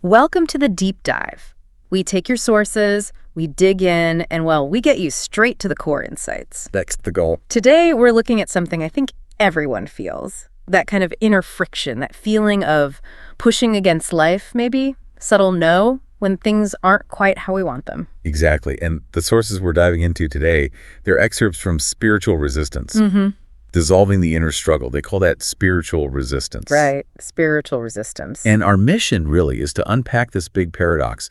Welcome to the deep dive. We take your sources, we dig in, and well, we get you straight to the core insights. That's the goal. Today, we're looking at something I think everyone feels. That kind of inner friction, that feeling of pushing against life, maybe? Subtle no when things aren't quite how we want them. Exactly. And the sources we're diving into today, they're excerpts from Spiritual Resistance. Dissolving the Inner Struggle. They call that spiritual resistance. Right. Spiritual resistance. And our mission really is to unpack this big paradox.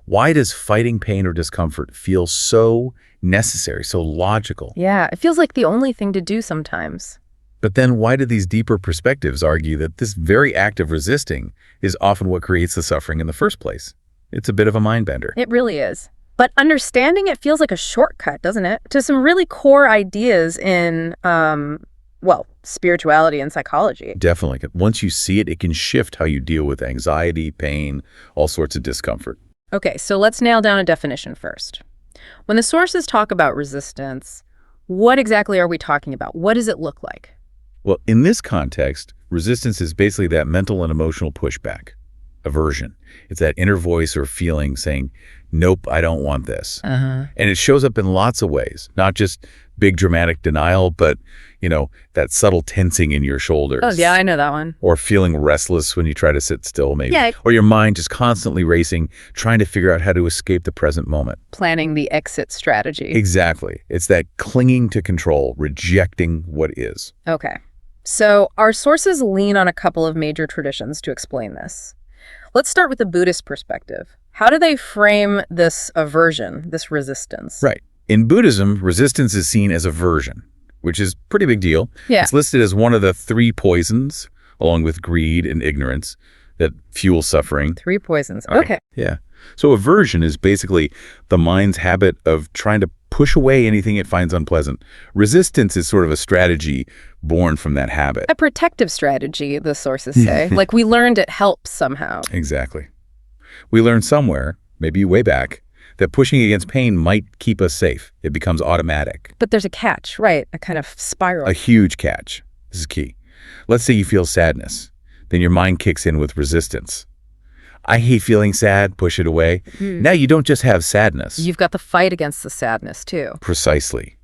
Why does fighting pain or discomfort feel so necessary, so logical? Yeah, it feels like the only thing to do sometimes. But then why do these deeper perspectives argue that this very act of resisting is often what creates the suffering in the first place? It's a bit of a mind bender. It really is. But understanding it feels like a shortcut, doesn't it? To some really core ideas in, spirituality and psychology. Definitely. Once you see it, it can shift how you deal with anxiety, pain, all sorts of discomfort. Okay, so let's nail down a definition first. When the sources talk about resistance, what exactly are we talking about? What does it look like? Well, in this context, resistance is basically that mental and emotional pushback, aversion. It's that inner voice or feeling saying, nope, I don't want this. And it shows up in lots of ways, not just big dramatic denial, but, that subtle tensing in your shoulders. Oh, yeah, I know that one. Or feeling restless when you try to sit still, maybe. Yeah. Or your mind just constantly racing, trying to figure out how to escape the present moment. Planning the exit strategy. Exactly. It's that clinging to control, rejecting what is. Okay. So our sources lean on a couple of major traditions to explain this. Let's start with the Buddhist perspective. How do they frame this aversion, this resistance? Right. In Buddhism, resistance is seen as aversion, which is a pretty big deal. Yeah. It's listed as one of the 3 poisons, along with greed and ignorance, that fuel suffering. 3 poisons. All right. Okay. Yeah. So aversion is basically the mind's habit of trying to push away anything it finds unpleasant. Resistance is sort of a strategy born from that habit. A protective strategy, the sources say. Like we learned it helps somehow. Exactly. We learned somewhere, maybe way back, that pushing against pain might keep us safe. It becomes automatic. But there's a catch, right? A kind of spiral. A huge catch. This is key. Let's say you feel sadness. Then your mind kicks in with resistance. I hate feeling sad, push it away. Now you don't just have sadness. You've got the fight against the sadness, too. Precisely.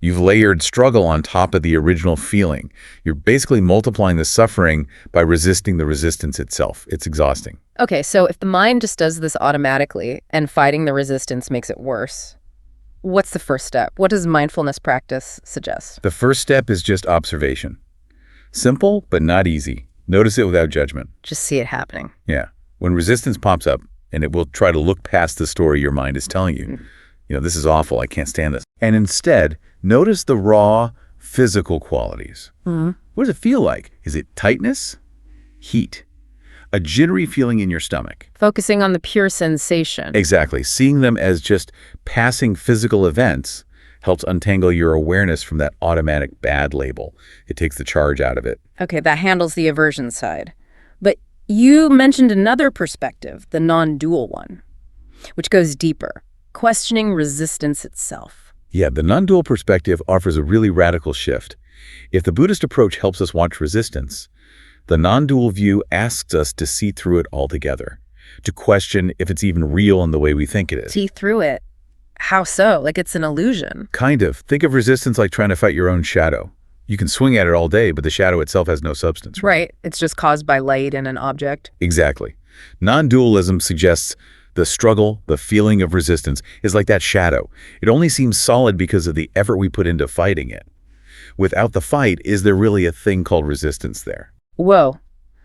You've layered struggle on top of the original feeling. You're basically multiplying the suffering by resisting the resistance itself. It's exhausting. Okay, so if the mind just does this automatically and fighting the resistance makes it worse, what's the first step? What does mindfulness practice suggest? The first step is just observation. Simple, but not easy. Notice it without judgment. Just see it happening. Yeah. When resistance pops up, and it will try to look past the story your mind is telling you, this is awful, I can't stand this. And instead, notice the raw physical qualities. What does it feel like? Is it tightness? Heat? A jittery feeling in your stomach? Focusing on the pure sensation. Exactly. Seeing them as just passing physical events helps untangle your awareness from that automatic bad label. It takes the charge out of it. Okay, that handles the aversion side. But you mentioned another perspective, the non-dual one, which goes deeper, questioning resistance itself. Yeah, the non-dual perspective offers a really radical shift. If the Buddhist approach helps us watch resistance, the non-dual view asks us to see through it altogether, to question if it's even real in the way we think it is. See through it? How so? Like it's an illusion? Kind of. Think of resistance like trying to fight your own shadow. You can swing at it all day, but the shadow itself has no substance. Right. It's just caused by light and an object. Exactly. Non-dualism suggests the struggle, the feeling of resistance, is like that shadow. It only seems solid because of the effort we put into fighting it. Without the fight, is there really a thing called resistance there? Whoa.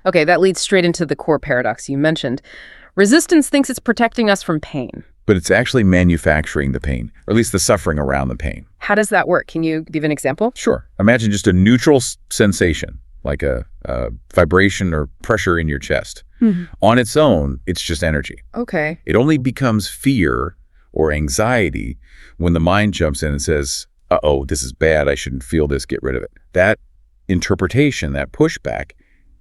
Okay, that leads straight into the core paradox you mentioned. Resistance thinks it's protecting us from pain. But it's actually manufacturing the pain, or at least the suffering around the pain. How does that work? Can you give an example? Sure. Imagine just a neutral sensation, like a vibration or pressure in your chest. On its own, it's just energy. Okay. It only becomes fear or anxiety when the mind jumps in and says, uh-oh, this is bad, I shouldn't feel this, get rid of it. That interpretation, that pushback,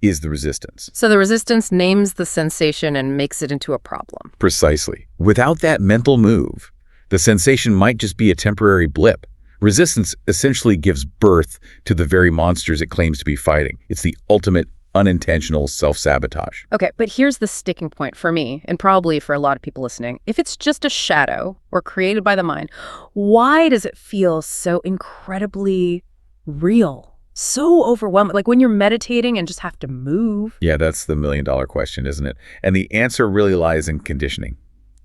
is the resistance. So the resistance names the sensation and makes it into a problem. Precisely. Without that mental move, the sensation might just be a temporary blip. Resistance essentially gives birth to the very monsters it claims to be fighting. It's the ultimate unintentional self-sabotage. Okay, but here's the sticking point for me, and probably for a lot of people listening. If it's just a shadow or created by the mind, why does it feel so incredibly real? So overwhelming, like when you're meditating and just have to move. Yeah, that's the million-dollar question, isn't it? And the answer really lies in conditioning.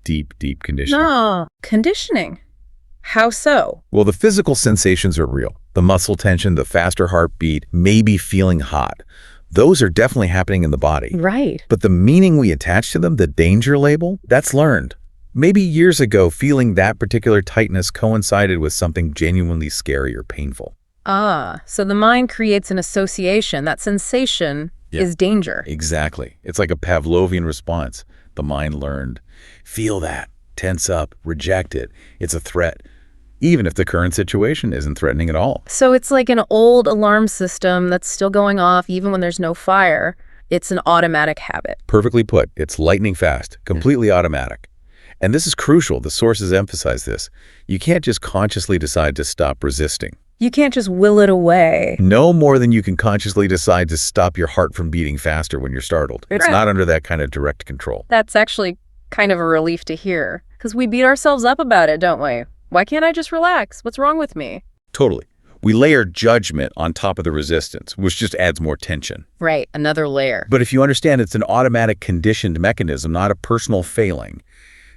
Deep, deep conditioning. No, conditioning. How so? Well, the physical sensations are real. The muscle tension, the faster heartbeat, maybe feeling hot. Those are definitely happening in the body. Right. But the meaning we attach to them, the danger label, that's learned. Maybe years ago, feeling that particular tightness coincided with something genuinely scary or painful. So the mind creates an association. That sensation is danger. Exactly. It's like a Pavlovian response. The mind learned. Feel that. Tense up. Reject it. It's a threat. Even if the current situation isn't threatening at all. So it's like an old alarm system that's still going off even when there's no fire. It's an automatic habit. Perfectly put. It's lightning fast. Completely automatic. And this is crucial. The sources emphasize this. You can't just consciously decide to stop resisting. You can't just will it away. No more than you can consciously decide to stop your heart from beating faster when you're startled. It's not under that kind of direct control. That's actually kind of a relief to hear, because we beat ourselves up about it, don't we? Why can't I just relax? What's wrong with me? Totally. We layer judgment on top of the resistance, which just adds more tension. Right, another layer. But if you understand it's an automatic conditioned mechanism, not a personal failing,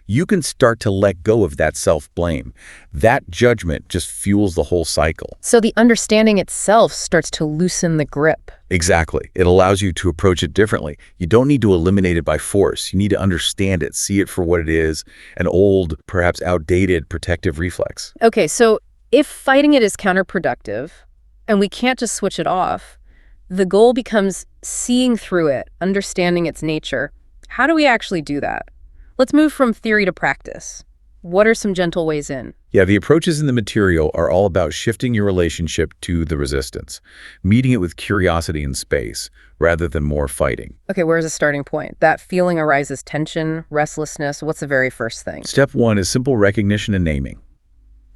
you can start to let go of that self-blame. That judgment just fuels the whole cycle. So the understanding itself starts to loosen the grip. Exactly. It allows you to approach it differently. You don't need to eliminate it by force. You need to understand it, see it for what it is, an old, perhaps outdated protective reflex. Okay, so if fighting it is counterproductive, and we can't just switch it off, the goal becomes seeing through it, understanding its nature. How do we actually do that? Let's move from theory to practice. What are some gentle ways in? Yeah, the approaches in the material are all about shifting your relationship to the resistance, meeting it with curiosity and space, rather than more fighting. Okay, where's the starting point? That feeling arises tension, restlessness. What's the very first thing? Step one is simple recognition and naming.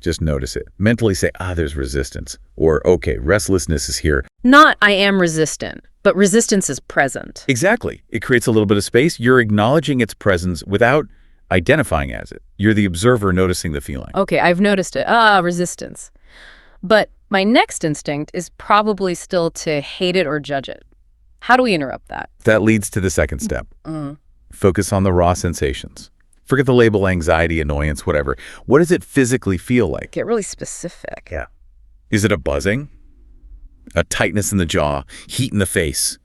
Just notice it. Mentally say, there's resistance. Or, okay, restlessness is here. Not, I am resistant, but resistance is present. Exactly. It creates a little bit of space. You're acknowledging its presence without identifying as it. You're the observer noticing the feeling. Okay, I've noticed it. Resistance. But my next instinct is probably still to hate it or judge it. How do we interrupt that? That leads to the second step. Focus on the raw sensations. Forget the label anxiety, annoyance, whatever. What does it physically feel like? Get really specific. Yeah. Is it a buzzing? A tightness in the jaw? Heat in the face?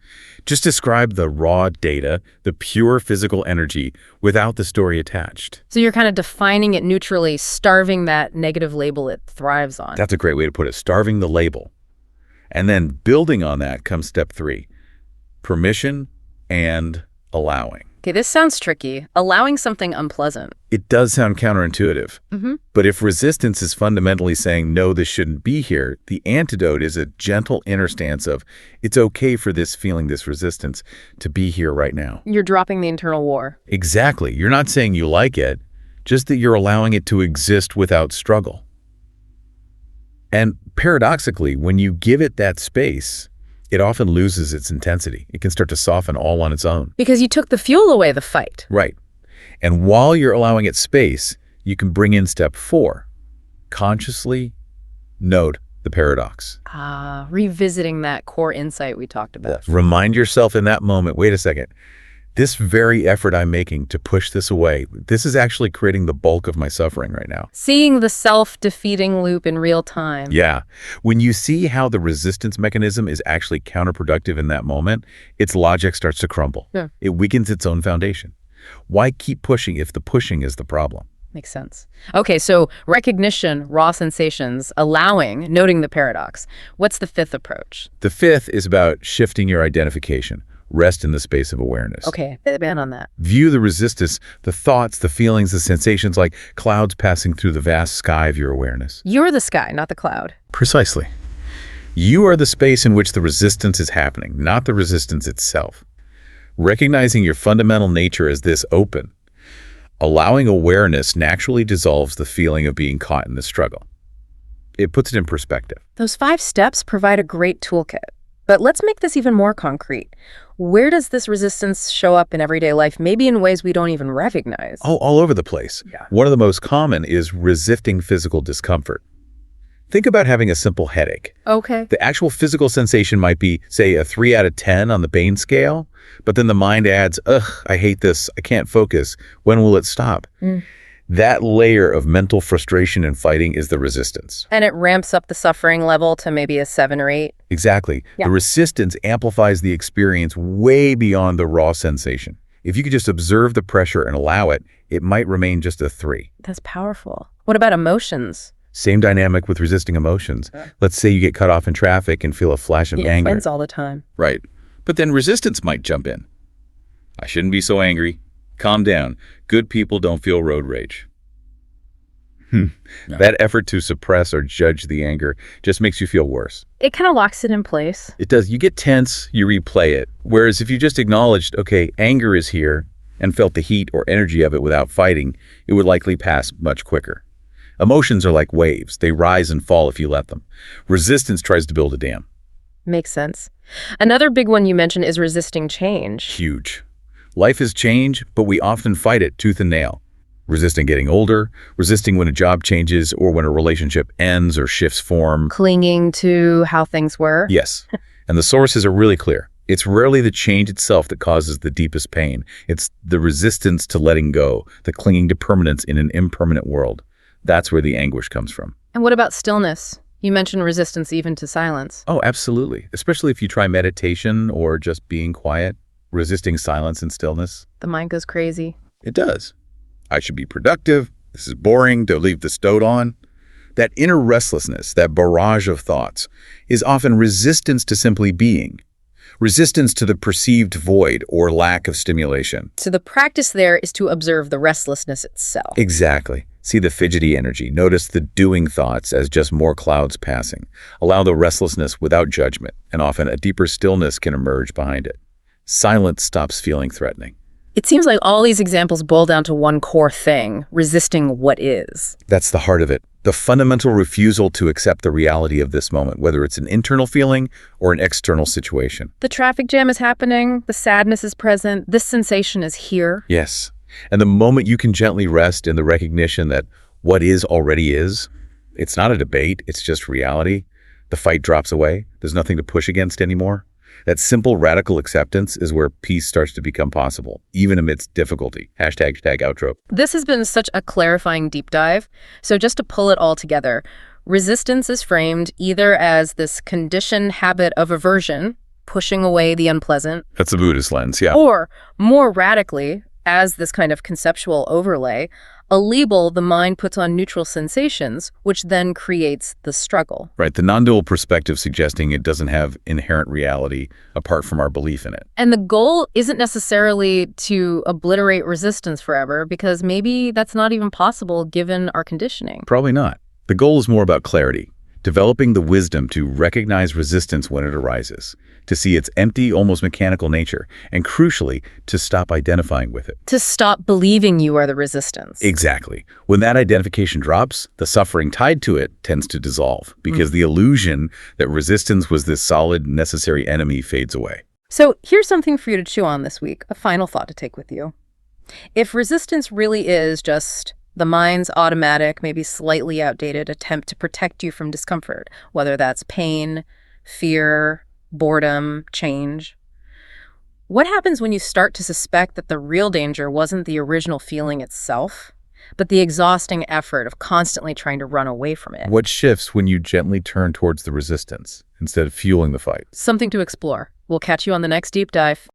Just describe the raw data, the pure physical energy, without the story attached. So you're kind of defining it neutrally, starving that negative label it thrives on. That's a great way to put it, starving the label. And then building on that comes step 3, permission and allowing. Okay, this sounds tricky. Allowing something unpleasant. It does sound counterintuitive. But if resistance is fundamentally saying, no, this shouldn't be here, the antidote is a gentle inner stance of, it's okay for this feeling, this resistance, to be here right now. You're dropping the internal war. Exactly. You're not saying you like it, just that you're allowing it to exist without struggle. And paradoxically, when you give it that space, it often loses its intensity. It can start to soften all on its own. Because you took the fuel away the fight. Right. And while you're allowing it space, you can bring in step 4. Consciously note the paradox. Revisiting that core insight we talked about. Remind yourself in that moment, wait a second, this very effort I'm making to push this away, this is actually creating the bulk of my suffering right now. Seeing the self-defeating loop in real time. Yeah. When you see how the resistance mechanism is actually counterproductive in that moment, its logic starts to crumble. Yeah. It weakens its own foundation. Why keep pushing if the pushing is the problem? Makes sense. Okay, so recognition, raw sensations, allowing, noting the paradox. What's the 5th approach? The 5th is about shifting your identification. Rest in the space of awareness. Okay, ban on that. View the resistance, the thoughts, the feelings, the sensations like clouds passing through the vast sky of your awareness. You're the sky, not the cloud. Precisely. You are the space in which the resistance is happening, not the resistance itself. Recognizing your fundamental nature as this open, allowing awareness naturally dissolves the feeling of being caught in the struggle. It puts it in perspective. Those 5 steps provide a great toolkit. But let's make this even more concrete. Where does this resistance show up in everyday life, maybe in ways we don't even recognize? Oh, all over the place. Yeah. One of the most common is resisting physical discomfort. Think about having a simple headache. Okay. The actual physical sensation might be, say, a 3 out of 10 on the Bain scale, but then the mind adds, ugh, I hate this, I can't focus. When will it stop? That layer of mental frustration and fighting is the resistance. And it ramps up the suffering level to maybe a 7 or 8. Exactly. Yeah. The resistance amplifies the experience way beyond the raw sensation. If you could just observe the pressure and allow it, it might remain just a 3. That's powerful. What about emotions? Same dynamic with resisting emotions. Let's say you get cut off in traffic and feel a flash of anger. Friends all the time. Right. But then resistance might jump in. I shouldn't be so angry. Calm down. Good people don't feel road rage. No. That effort to suppress or judge the anger just makes you feel worse. It kind of locks it in place. It does. You get tense, you replay it. Whereas if you just acknowledged, okay, anger is here, and felt the heat or energy of it without fighting, it would likely pass much quicker. Emotions are like waves. They rise and fall if you let them. Resistance tries to build a dam. Makes sense. Another big one you mentioned is resisting change. Huge. Life is change, but we often fight it tooth and nail. Resisting getting older, resisting when a job changes or when a relationship ends or shifts form. Clinging to how things were. Yes. And the sources are really clear. It's rarely the change itself that causes the deepest pain. It's the resistance to letting go, the clinging to permanence in an impermanent world. That's where the anguish comes from. And what about stillness? You mentioned resistance even to silence. Oh, absolutely. Especially if you try meditation or just being quiet, resisting silence and stillness. The mind goes crazy. It does. I should be productive. This is boring. Don't leave the stove on. That inner restlessness, that barrage of thoughts, is often resistance to simply being. Resistance to the perceived void or lack of stimulation. So the practice there is to observe the restlessness itself. Exactly. See the fidgety energy. Notice the doing thoughts as just more clouds passing. Allow the restlessness without judgment, and often a deeper stillness can emerge behind it. Silence stops feeling threatening. It seems like all these examples boil down to one core thing, resisting what is. That's the heart of it. The fundamental refusal to accept the reality of this moment, whether it's an internal feeling or an external situation. The traffic jam is happening, the sadness is present, this sensation is here. Yes. And the moment you can gently rest in the recognition that what is already is, it's not a debate, it's just reality. The fight drops away. There's nothing to push against anymore. That simple, radical acceptance is where peace starts to become possible, even amidst difficulty. #outro. This has been such a clarifying deep dive. So just to pull it all together, resistance is framed either as this conditioned habit of aversion, pushing away the unpleasant, That's the Buddhist lens, yeah. or more radically, as this kind of conceptual overlay, a label the mind puts on neutral sensations, which then creates the struggle. Right, the non-dual perspective suggesting it doesn't have inherent reality apart from our belief in it. And the goal isn't necessarily to obliterate resistance forever, because maybe that's not even possible given our conditioning. Probably not. The goal is more about clarity, developing the wisdom to recognize resistance when it arises, to see its empty, almost mechanical nature, and crucially, to stop identifying with it. To stop believing you are the resistance. Exactly. When that identification drops, the suffering tied to it tends to dissolve, because the illusion that resistance was this solid, necessary enemy fades away. So here's something for you to chew on this week, a final thought to take with you. If resistance really is just the mind's automatic, maybe slightly outdated attempt to protect you from discomfort, whether that's pain, fear, boredom, change, what happens when you start to suspect that the real danger wasn't the original feeling itself, but the exhausting effort of constantly trying to run away from it? What shifts when you gently turn towards the resistance instead of fueling the fight? Something to explore. We'll catch you on the next deep dive.